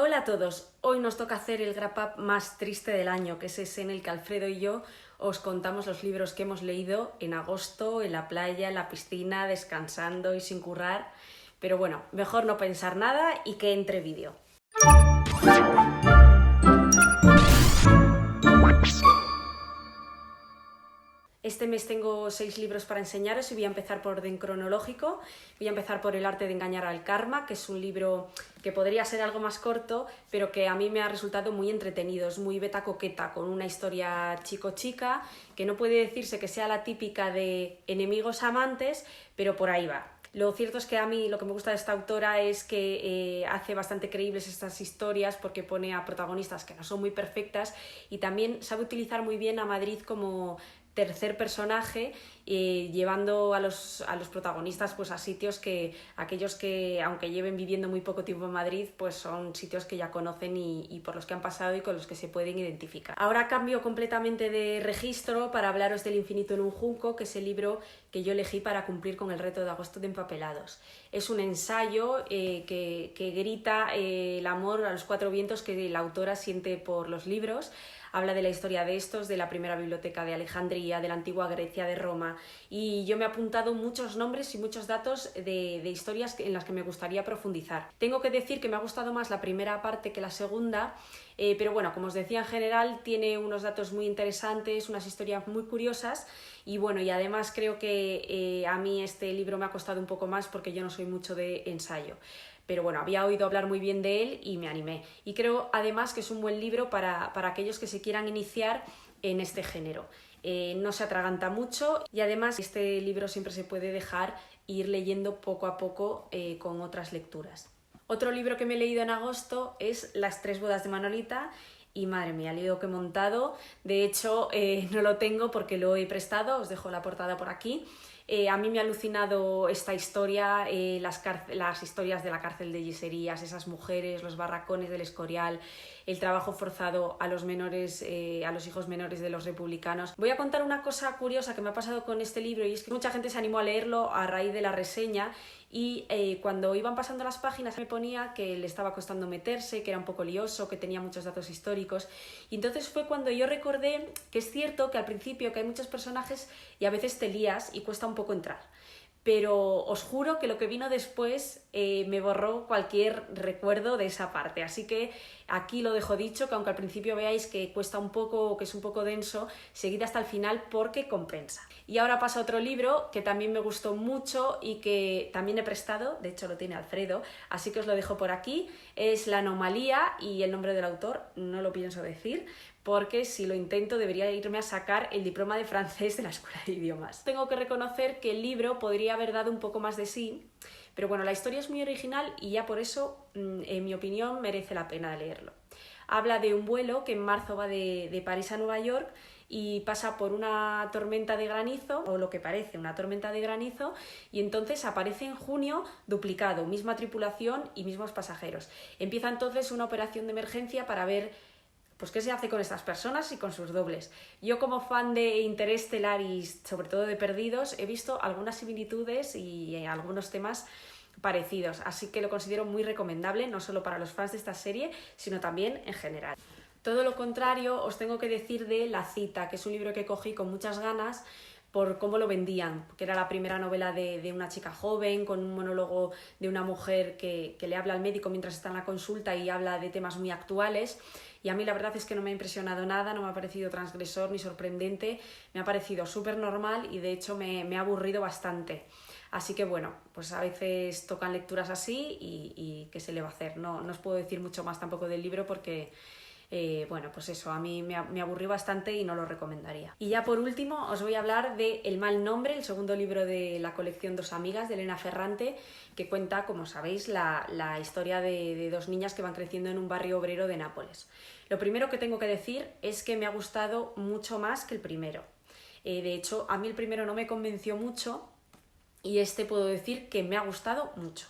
Hola a todos, hoy nos toca hacer el wrap-up más triste del año, que es ese en el que Alfredo y yo os contamos los libros que hemos leído en agosto, en la playa, en la piscina, descansando y sin currar. Pero bueno, mejor no pensar nada y que entre vídeo. Este mes tengo 6 libros para enseñaros y voy a empezar por orden cronológico. Voy a empezar por El arte de engañar al karma, que es un libro que podría ser algo más corto, pero que a mí me ha resultado muy entretenido. Es muy beta coqueta, con una historia chico-chica, que no puede decirse que sea la típica de enemigos amantes, pero por ahí va. Lo cierto es que a mí lo que me gusta de esta autora es que hace bastante creíbles estas historias porque pone a protagonistas que no son muy perfectas y también sabe utilizar muy bien a Madrid como tercer personaje, llevando a los protagonistas pues a sitios que aquellos que aunque lleven viviendo muy poco tiempo en Madrid pues son sitios que ya conocen y por los que han pasado y con los que se pueden identificar. Ahora cambio completamente de registro para hablaros del Infinito en un junco, que es el libro que yo elegí para cumplir con el reto de agosto de Empapelados. Es un ensayo que grita el amor a los cuatro vientos que la autora siente por los libros. Habla de la historia de estos, de la primera biblioteca de Alejandría, de la antigua Grecia, de Roma, y yo me he apuntado muchos nombres y muchos datos de historias en las que me gustaría profundizar. Tengo que decir que me ha gustado más la primera parte que la segunda, pero bueno, como os decía, en general tiene unos datos muy interesantes, unas historias muy curiosas y bueno, y además creo que a mí este libro me ha costado un poco más porque yo no soy mucho de ensayo. Pero bueno, había oído hablar muy bien de él y me animé. Y creo además que es un buen libro para aquellos que se quieran iniciar en este género. No se atraganta mucho y además este libro siempre se puede dejar ir leyendo poco a poco con otras lecturas. Otro libro que me he leído en agosto es Las tres bodas de Manolita y madre mía, el lío que he montado. De hecho, no lo tengo porque lo he prestado, os dejo la portada por aquí. A mí me ha alucinado esta historia, las historias de la cárcel de Yeserías, esas mujeres, los barracones del Escorial, el trabajo forzado a los menores, a los hijos menores de los republicanos. Voy a contar una cosa curiosa que me ha pasado con este libro y es que mucha gente se animó a leerlo a raíz de la reseña y cuando iban pasando las páginas me ponía que le estaba costando meterse, que era un poco lioso, que tenía muchos datos históricos y entonces fue cuando yo recordé que es cierto que al principio que hay muchos personajes y a veces te lías y cuesta un poco entrar. Pero os juro que lo que vino después me borró cualquier recuerdo de esa parte. Así que aquí lo dejo dicho, que aunque al principio veáis que cuesta un poco, que es un poco denso, seguid hasta el final porque compensa. Y ahora pasa a otro libro que también me gustó mucho y que también he prestado, de hecho lo tiene Alfredo, así que os lo dejo por aquí. Es La anomalía y el nombre del autor no lo pienso decir, porque si lo intento debería irme a sacar el diploma de francés de la Escuela de Idiomas. Tengo que reconocer que el libro podría haber dado un poco más de sí, pero bueno, la historia es muy original y ya por eso, en mi opinión, merece la pena leerlo. Habla de un vuelo que en marzo va de París a Nueva York y pasa por una tormenta de granizo, o lo que parece una tormenta de granizo, y entonces aparece en junio duplicado, misma tripulación y mismos pasajeros. Empieza entonces una operación de emergencia para ver pues qué se hace con estas personas y con sus dobles. Yo como fan de Interestelar y sobre todo de Perdidos he visto algunas similitudes y algunos temas parecidos, así que lo considero muy recomendable, no solo para los fans de esta serie, sino también en general. Todo lo contrario os tengo que decir de La cita, que es un libro que cogí con muchas ganas por cómo lo vendían, que era la primera novela de una chica joven, con un monólogo de una mujer que le habla al médico mientras está en la consulta y habla de temas muy actuales. Y a mí la verdad es que no me ha impresionado nada, no me ha parecido transgresor ni sorprendente, me ha parecido súper normal y de hecho me ha aburrido bastante. Así que bueno, pues a veces tocan lecturas así y ¿qué se le va a hacer? No os puedo decir mucho más tampoco del libro porque bueno, pues eso, a mí me aburrió bastante y no lo recomendaría. Y ya por último os voy a hablar de El mal nombre, el segundo libro de la colección Dos amigas de Elena Ferrante, que cuenta, como sabéis, la historia de dos niñas que van creciendo en un barrio obrero de Nápoles. Lo primero que tengo que decir es que me ha gustado mucho más que el primero. De hecho, a mí el primero no me convenció mucho y este puedo decir que me ha gustado mucho.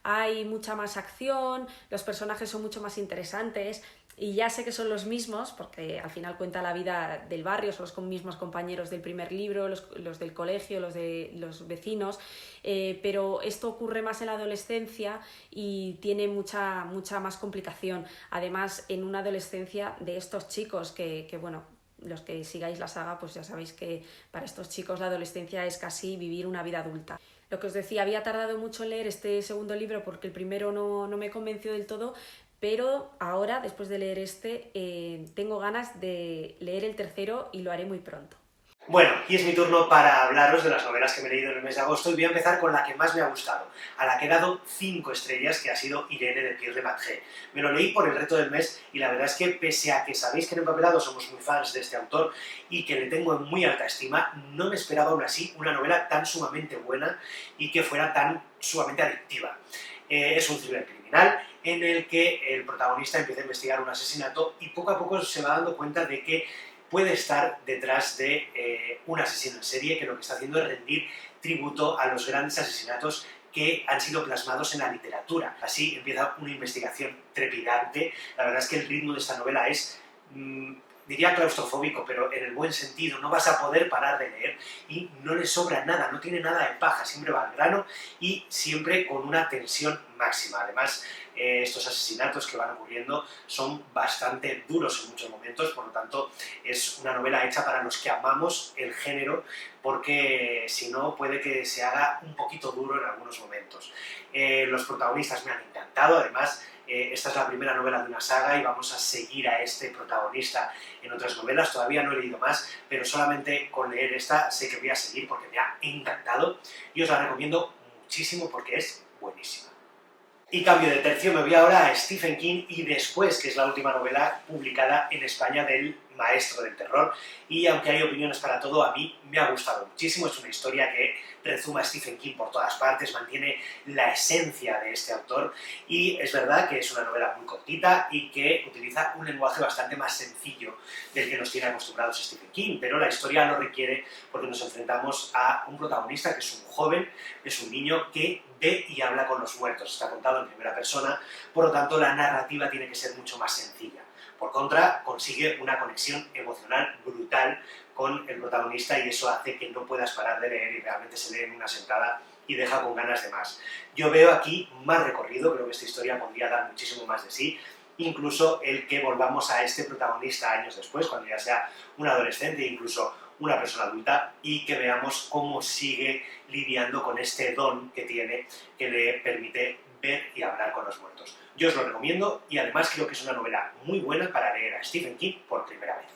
hay mucha más acción, los personajes son mucho más interesantes y ya sé que son los mismos, porque al final cuenta la vida del barrio, son los mismos compañeros del primer libro, los del colegio, los de los vecinos, pero esto ocurre más en la adolescencia y tiene mucha más complicación. Además, en una adolescencia de estos chicos que bueno, los que sigáis la saga pues ya sabéis que para estos chicos la adolescencia es casi vivir una vida adulta. Lo que os decía, había tardado mucho en leer este segundo libro porque el primero no me convenció del todo, pero ahora, después de leer este, tengo ganas de leer el tercero y lo haré muy pronto. Bueno, y es mi turno para hablaros de las novelas que me he leído en el mes de agosto y voy a empezar con la que más me ha gustado, a la que he dado 5 estrellas, que ha sido Irene de Pierre Lemaitre. Me lo leí por el reto del mes y la verdad es que pese a que sabéis que en Empapelado somos muy fans de este autor y que le tengo en muy alta estima, no me esperaba aún así una novela tan sumamente buena y que fuera tan sumamente adictiva. Es un thriller criminal en el que el protagonista empieza a investigar un asesinato y poco a poco se va dando cuenta de que puede estar detrás de un asesino en serie que lo que está haciendo es rendir tributo a los grandes asesinatos que han sido plasmados en la literatura. Así empieza una investigación trepidante. La verdad es que el ritmo de esta novela es, diría claustrofóbico, pero en el buen sentido. No vas a poder parar de leer y no le sobra nada, no tiene nada de paja, siempre va al grano y siempre con una tensión máxima. Además, estos asesinatos que van ocurriendo son bastante duros en muchos momentos, por lo tanto es una novela hecha para los que amamos el género, porque si no puede que se haga un poquito duro en algunos momentos. Los protagonistas me han encantado, además esta es la primera novela de una saga y vamos a seguir a este protagonista en otras novelas. Todavía no he leído más, pero solamente con leer esta sé que voy a seguir porque me ha encantado y os la recomiendo muchísimo porque es buenísima. Y cambio de tercio, me voy ahora a Stephen King y Después, que es la última novela publicada en España del maestro del terror. Y aunque hay opiniones para todo, a mí me ha gustado muchísimo. Es una historia que rezuma a Stephen King por todas partes, mantiene la esencia de este autor y es verdad que es una novela muy cortita y que utiliza un lenguaje bastante más sencillo del que nos tiene acostumbrados Stephen King, pero la historia lo requiere porque nos enfrentamos a un protagonista que es un joven, es un niño que ve y habla con los muertos. Está contado en primera persona, por lo tanto la narrativa tiene que ser mucho más sencilla. Por contra, consigue una conexión emocional brutal con el protagonista y eso hace que no puedas parar de leer y realmente se lee en una sentada y deja con ganas de más. Yo veo aquí más recorrido, creo que esta historia podría dar muchísimo más de sí, incluso el que volvamos a este protagonista años después, cuando ya sea un adolescente, incluso una persona adulta, y que veamos cómo sigue lidiando con este don que tiene, que le permite ver y hablar con los muertos. Yo os lo recomiendo y además creo que es una novela muy buena para leer a Stephen King por primera vez.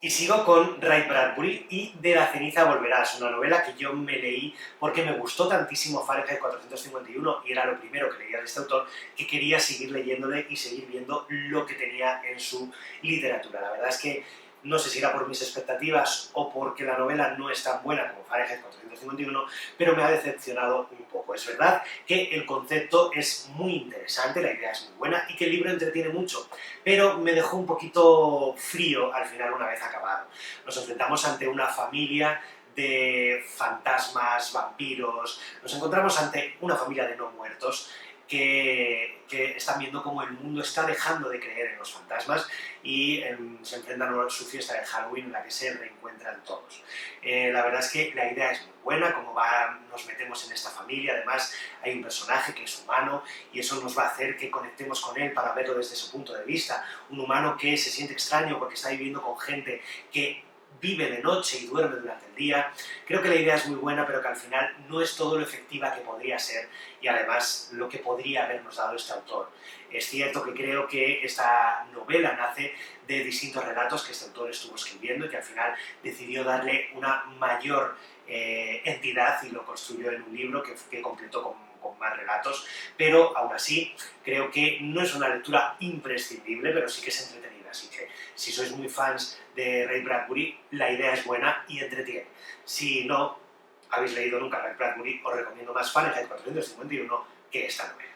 Y sigo con Ray Bradbury y De la ceniza volverás, una novela que yo me leí porque me gustó tantísimo Fahrenheit 451 y era lo primero que leía de este autor, que quería seguir leyéndole y seguir viendo lo que tenía en su literatura. La verdad es que no sé si era por mis expectativas o porque la novela no es tan buena como Fahrenheit 451, pero me ha decepcionado un poco. Es verdad que el concepto es muy interesante, la idea es muy buena y que el libro entretiene mucho, pero me dejó un poquito frío al final una vez acabado. Nos enfrentamos ante una familia de fantasmas, vampiros, nos encontramos ante una familia de no muertos que están viendo cómo el mundo está dejando de creer en los fantasmas y se enfrentan a su fiesta de Halloween en la que se reencuentran todos. La verdad es que la idea es muy buena, como nos metemos en esta familia, además hay un personaje que es humano y eso nos va a hacer que conectemos con él para verlo desde su punto de vista. Un humano que se siente extraño porque está viviendo con gente que vive de noche y duerme durante el día. Creo que la idea es muy buena, pero que al final no es todo lo efectiva que podría ser y además lo que podría habernos dado este autor. Es cierto que creo que esta novela nace de distintos relatos que este autor estuvo escribiendo y que al final decidió darle una mayor entidad y lo construyó en un libro que completó con más relatos, pero aún así creo que no es una lectura imprescindible, pero sí que es entretenida, así que si sois muy fans de Ray Bradbury, la idea es buena y entretiene. Si no habéis leído nunca Ray Bradbury, os recomiendo más Fahrenheit 451 que esta novela.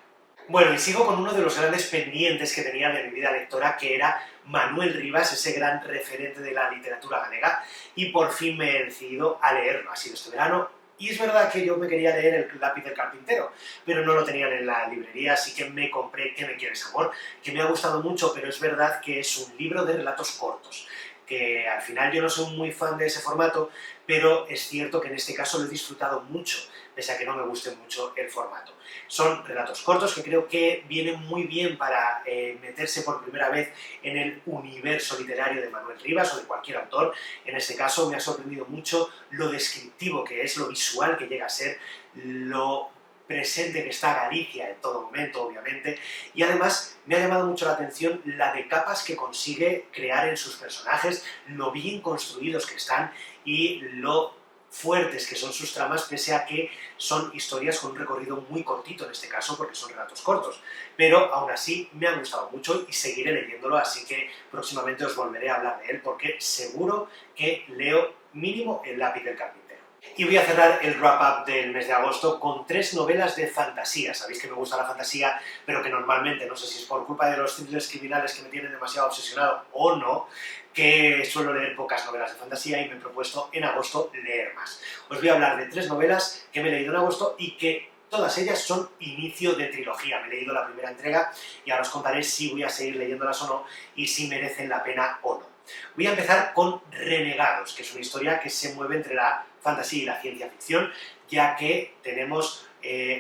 Bueno, y sigo con uno de los grandes pendientes que tenía de mi vida lectora, que era Manuel Rivas, ese gran referente de la literatura galega, y por fin me he decidido a leerlo. Ha sido este verano, Y es verdad que yo me quería leer El lápiz del carpintero, pero no lo tenían en la librería, así que me compré ¿Qué me quieres, amor?, que me ha gustado mucho, pero es verdad que es un libro de relatos cortos, que al final yo no soy muy fan de ese formato, pero es cierto que en este caso lo he disfrutado mucho, pese a que no me guste mucho el formato. Son relatos cortos que creo que vienen muy bien para meterse por primera vez en el universo literario de Manuel Rivas o de cualquier autor. En este caso me ha sorprendido mucho lo descriptivo que es, lo visual que llega a ser, lo presente que está Galicia en todo momento, obviamente, y además me ha llamado mucho la atención la de capas que consigue crear en sus personajes, lo bien construidos que están y lo fuertes que son sus tramas, pese a que son historias con un recorrido muy cortito en este caso, porque son relatos cortos. Pero aún así me ha gustado mucho y seguiré leyéndolo, así que próximamente os volveré a hablar de él, porque seguro que leo mínimo El lápiz del carpintero. Y voy a cerrar el wrap-up del mes de agosto con 3 novelas de fantasía. Sabéis que me gusta la fantasía, pero que normalmente, no sé si es por culpa de los thrillers criminales que me tienen demasiado obsesionado o no, que suelo leer pocas novelas de fantasía y me he propuesto en agosto leer más. Os voy a hablar de 3 novelas que me he leído en agosto y que todas ellas son inicio de trilogía. Me he leído la primera entrega y ahora os contaré si voy a seguir leyéndolas o no y si merecen la pena o no. Voy a empezar con Renegados, que es una historia que se mueve entre la fantasía y la ciencia ficción, ya que tenemos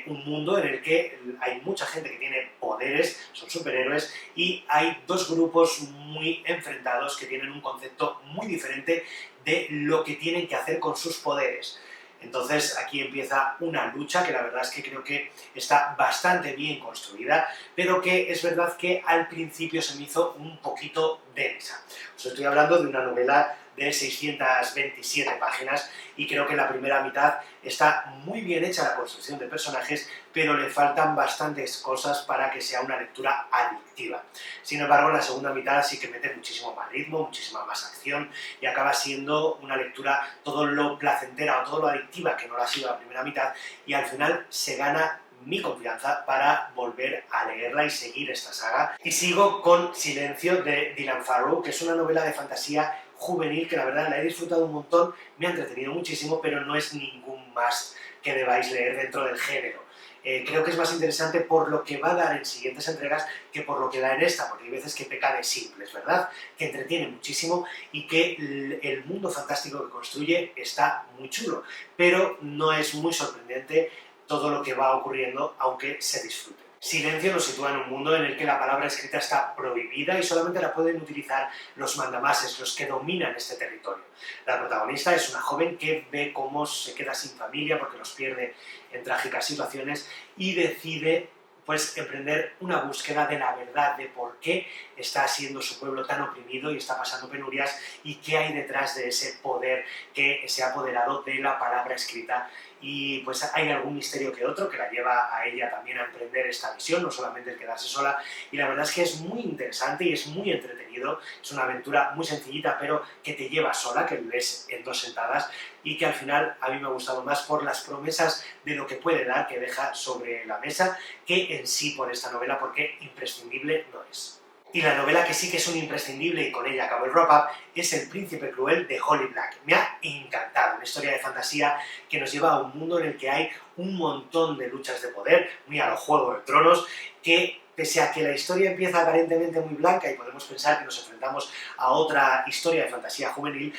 un mundo en el que hay mucha gente que tiene poderes, son superhéroes, y hay 2 grupos muy enfrentados que tienen un concepto muy diferente de lo que tienen que hacer con sus poderes. Entonces aquí empieza una lucha que la verdad es que creo que está bastante bien construida, pero que es verdad que al principio se me hizo un poquito densa. Os estoy hablando de una novela de 627 páginas y creo que en la primera mitad está muy bien hecha la construcción de personajes, pero le faltan bastantes cosas para que sea una lectura adictiva. Sin embargo, en la segunda mitad sí que mete muchísimo más ritmo, muchísima más acción y acaba siendo una lectura todo lo placentera o todo lo adictiva que no lo ha sido la primera mitad, y al final se gana mi confianza para volver a leerla y seguir esta saga. Y sigo con Silencio de Dylan Farrow, que es una novela de fantasía juvenil que la verdad la he disfrutado un montón, me ha entretenido muchísimo, pero no es ningún must que debáis leer dentro del género. Creo que es más interesante por lo que va a dar en siguientes entregas que por lo que da en esta, porque hay veces que peca de simples, ¿verdad? Que entretiene muchísimo y que el mundo fantástico que construye está muy chulo, pero no es muy sorprendente todo lo que va ocurriendo, aunque se disfrute. Silencio nos sitúa en un mundo en el que la palabra escrita está prohibida y solamente la pueden utilizar los mandamases, los que dominan este territorio. La protagonista es una joven que ve cómo se queda sin familia porque los pierde en trágicas situaciones y decide pues emprender una búsqueda de la verdad, de por qué está siendo su pueblo tan oprimido y está pasando penurias y qué hay detrás de ese poder que se ha apoderado de la palabra escrita. Y pues hay algún misterio que otro que la lleva a ella también a emprender esta misión, no solamente el quedarse sola, y la verdad es que es muy interesante y es muy entretenido, es una aventura muy sencillita pero que te lleva sola, que lees en 2 sentadas y que al final a mí me ha gustado más por las promesas de lo que puede dar, que deja sobre la mesa, que en sí por esta novela, porque imprescindible no es. Y la novela que sí que es un imprescindible, y con ella acabo el wrap-up, es El príncipe cruel de Holly Black. Me ha encantado, una historia de fantasía que nos lleva a un mundo en el que hay un montón de luchas de poder, muy a lo Juego de Tronos, que pese a que la historia empieza aparentemente muy blanca y podemos pensar que nos enfrentamos a otra historia de fantasía juvenil,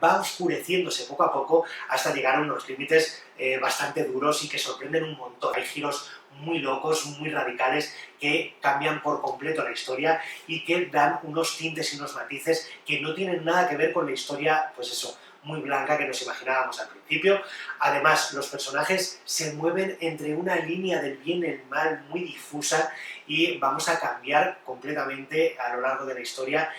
va oscureciéndose poco a poco hasta llegar a unos límites bastante duros y que sorprenden un montón. Hay giros muy locos, muy radicales, que cambian por completo la historia y que dan unos tintes y unos matices que no tienen nada que ver con la historia, pues eso, muy blanca que nos imaginábamos al principio. Además, los personajes se mueven entre una línea del bien y el mal muy difusa y vamos a cambiar completamente a lo largo de la historia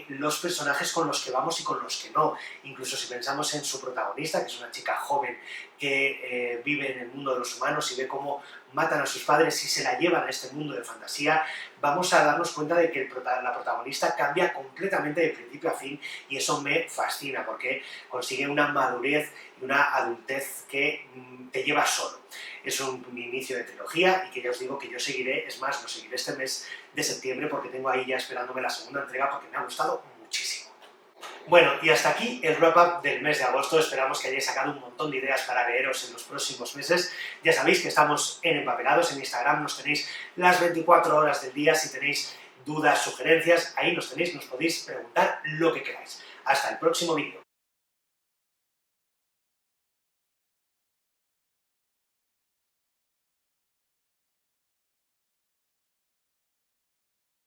los personajes con los que vamos y con los que no. Incluso si pensamos en su protagonista, que es una chica joven que vive en el mundo de los humanos y ve cómo matan a sus padres y se la llevan a este mundo de fantasía, vamos a darnos cuenta de que la protagonista cambia completamente de principio a fin, y eso me fascina porque consigue una madurez y una adultez que te lleva solo. Es un inicio de trilogía y que ya os digo que yo seguiré, es más, lo seguiré este mes de septiembre porque tengo ahí ya esperándome la segunda entrega porque me ha gustado muchísimo. Bueno, y hasta aquí el wrap-up del mes de agosto. Esperamos que hayáis sacado un montón de ideas para leeros en los próximos meses. Ya sabéis que estamos en Empapelados, en Instagram nos tenéis las 24 horas del día. Si tenéis dudas, sugerencias, ahí nos tenéis, nos podéis preguntar lo que queráis. Hasta el próximo vídeo.